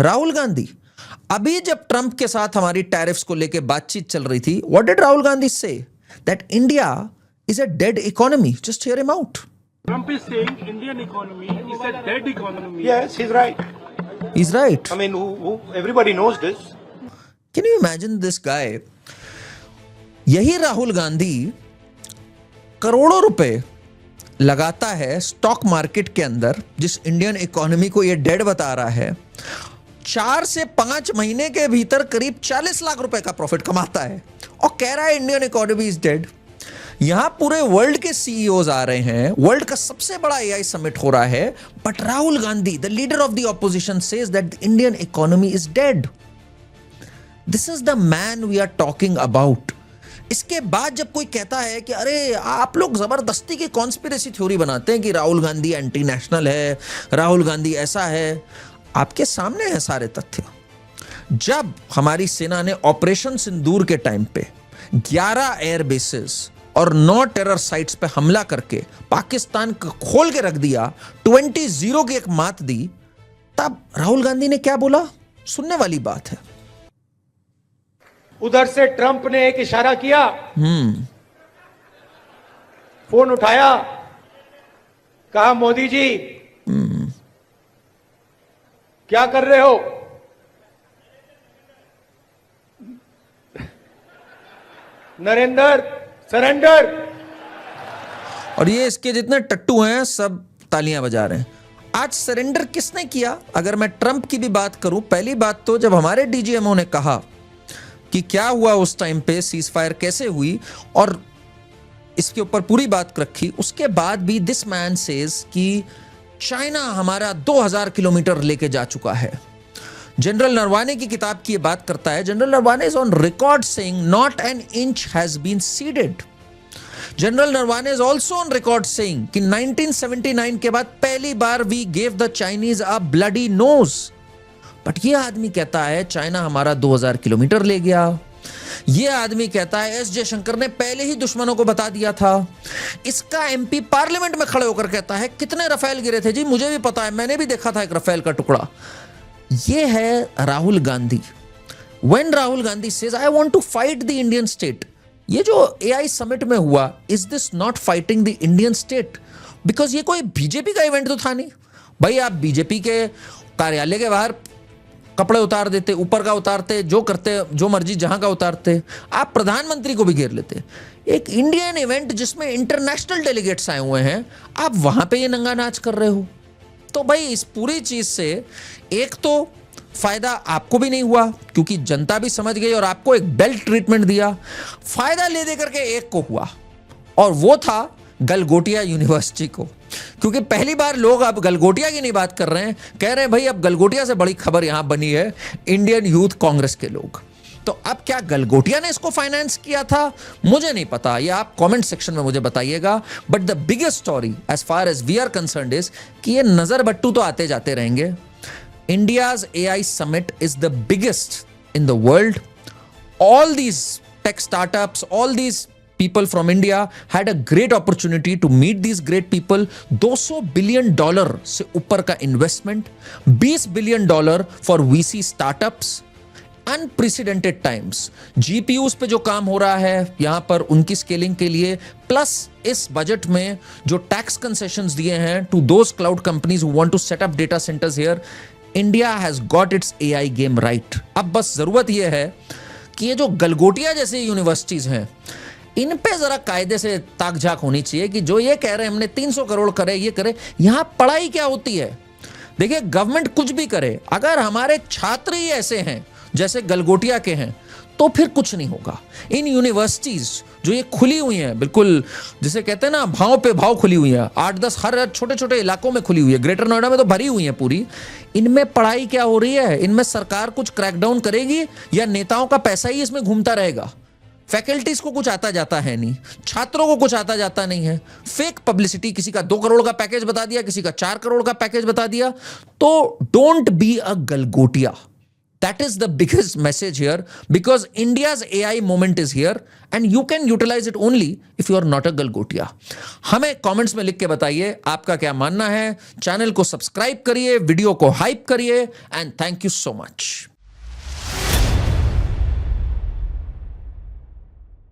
राहुल गांधी, अभी जब ट्रंप के साथ हमारी टैरिफ्स को लेके बातचीत चल रही थी, व्हाट डिड राहुल गांधी से? That India is a dead economy. Just hear him out. Trump is saying Indian economy is a dead economy. Yes, he's right. He's right. I mean, everybody knows this. Can you imagine this guy? यही राहुल गांधी करोड़ों रुपए लगाता है stock market के अंदर, जिस Indian economy को ये डेड बता रहा है. 4 से 5 महीने के भीतर करीब 40 लाख रुपए का प्रॉफिट कमाता है और कह रहा है इंडियन इकोनॉमी इज डेड. यहां पूरे वर्ल्ड के सीईओज आ रहे हैं, वर्ल्ड का सबसे बड़ा एआई समिट हो रहा है, but Rahul Gandhi, the leader of the opposition, says that the Indian economy is dead. This is the man we are talking about. इसके बाद जब कोई कहता है कि अरे आप लोग जबरदस्ती की कॉन्स्पिरेसी थ्योरी बनाते हैं कि राहुल गांधी एंटी नेशनल है, राहुल गांधी ऐसा है, आपके सामने है सारे तथ्य. जब हमारी सेना ने ऑपरेशन सिंदूर के टाइम पे 11 एयर बेसेस और 9 टेरर साइट्स पे हमला करके पाकिस्तान को खोल के रख दिया, 20-0 की एक मात दी, तब राहुल गांधी ने क्या बोला? सुनने वाली बात है. उधर से ट्रंप ने एक इशारा किया, फोन उठाया, कहा मोदी जी क्या कर रहे हो? नरेंद्र सरेंडर. और ये इसके जितने टट्टू हैं सब तालियां बजा रहे हैं. आज सरेंडर किसने किया? अगर मैं ट्रंप की भी बात करूं, पहली बात तो जब हमारे डीजीएमओ ने कहा कि क्या हुआ उस टाइम पे, सीज फायर कैसे हुई और इसके ऊपर पूरी बात रखी, उसके बाद भी दिस मैन सेज कि चाइना हमारा 2000 किलोमीटर लेके जा चुका है. जनरल नरवाने की किताब की ये बात करता है. General Naravane is on record saying not an inch has been ceded. General Naravane is also on record saying कि 1979 के बाद पहली बार we gave the Chinese a bloody nose. But ये आदमी कहता है चाइना हमारा 2000 किलोमीटर ले गया. ये आदमी कहता है एस जयशंकर ने पहले ही दुश्मनों को बता दिया था. इसका एमपी पार्लियामेंट में खड़े होकर कहता है कितने रफेल गिरे थे जी, मुझे भी पता है, मैंने भी देखा था एक रफेल का टुकड़ा. ये है Rahul Gandhi. When Rahul Gandhi says I want to fight the Indian state, ये जो एआई समिट में हुआ, is this not fighting the Indian state? Because ये कोई बीजेपी का इवेंट तो था नहीं भाई. आप बीजेपी के कार्यालय के बाहर कपड़े उतार देते, ऊपर का उतारते, जो करते, जो मर्जी जहां का उतारते. आप प्रधानमंत्री को भी घेर लेते. एक इंडियन इवेंट जिसमें इंटरनेशनल डेलीगेट्स आए हुए हैं, आप वहां पे ये नंगा नाच कर रहे हो. तो भाई इस पूरी चीज से एक तो फायदा आपको भी नहीं हुआ क्योंकि जनता भी समझ गई और आपको एक बेल्ट ट्रीटमेंट दिया. फायदा ले दे करके एक को हुआ और वो था गलगोटिया यूनिवर्सिटी को. क्योंकि पहली बार लोग अब गलगोटिया की नहीं बात कर रहे हैं, कह रहे हैं भाई अब गलगोटिया से बड़ी खबर यहां बनी है इंडियन यूथ कांग्रेस के लोग. तो अब क्या गलगोटिया ने इसको फाइनेंस किया था? मुझे नहीं पता, ये आप कमेंट सेक्शन में मुझे बताइएगा. But the biggest story as far as we are concerned is कि ये नजर बट्टू तो आते जाते रहेंगे. India's AI summit is the biggest in the world. All these tech startups, all these people from India had a great opportunity to meet these great people. $200 billion से ऊपर का investment, $20 billion for VC startups. Unprecedented times. GPUs पे जो काम हो रहा है यहां पर उनकी स्केलिंग के लिए, प्लस इस बजट में जो टैक्स कंसेशंस दिए हैं to those cloud companies who want to set up data centres here, India has got its AI game right. अब बस जरूरत यह है कि ये जो गलगोटिया जैसी यूनिवर्सिटीज हैं, इन पे जरा कायदे से ताक झाक होनी चाहिए कि जो ये कह रहे हैं हमने 300 करोड़ करे, ये करे, यहां पढ़ाई क्या होती है? देखिए गवर्नमेंट कुछ भी करे, अगर हमारे छात्र ही ऐसे हैं जैसे गलगोटिया के हैं तो फिर कुछ नहीं होगा. इन यूनिवर्सिटीज जो ये खुली हुई हैं, बिल्कुल जिसे कहते हैं ना भाव पे भाव खुली हुई है, 8-10 हर छोटे छोटे इलाकों में खुली हुई है, ग्रेटर नोएडा में तो भरी हुई है पूरी. इनमें पढ़ाई क्या हो रही है? इनमें सरकार कुछ क्रैकडाउन करेगी या नेताओं का पैसा ही इसमें घूमता रहेगा? फैकल्टीज को कुछ आता जाता है नहीं, छात्रों को कुछ आता जाता नहीं है. फेक पब्लिसिटी, किसी का 2 करोड़ का पैकेज बता दिया, किसी का 4 करोड़ का पैकेज बता दिया. तो don't be a Galgotia. That is the biggest message here, because India's AI moment is here and you can utilize it only if you are not a Galgotia. हमें कमेंट्स में लिख के बताइए आपका क्या मानना है. चैनल को सब्सक्राइब करिए, वीडियो को हाइप करिए, and thank you so much.